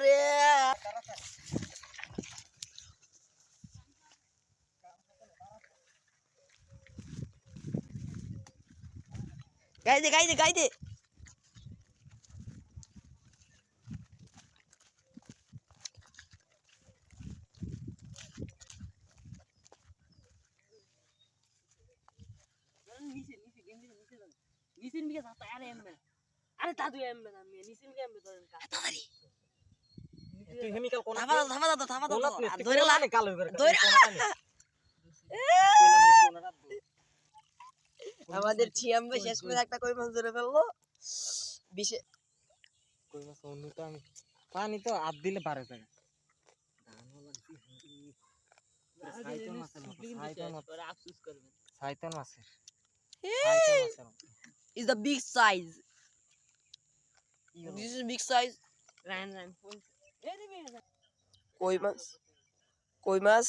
রে গাইদে নিচের মিকে যাতা আরে এমবে আরে দাদু এমবে না আমি নিচের মিকে এমবে ধরেন কা তাড়াতাড়ি তুই কেমিক্যাল কোন থামা ধরে লাগে কালো করে ধরে আমাদের ছিয়াম্বে শেষ করে একটা কই মাছ ধরে ফেললো বিশে কই মাছ অন্য তো আমি পানি তো আধ দিলে পারে জায়গা আফসোস করবেন সাইতন মাছের is the big size this is big size run কই মাছ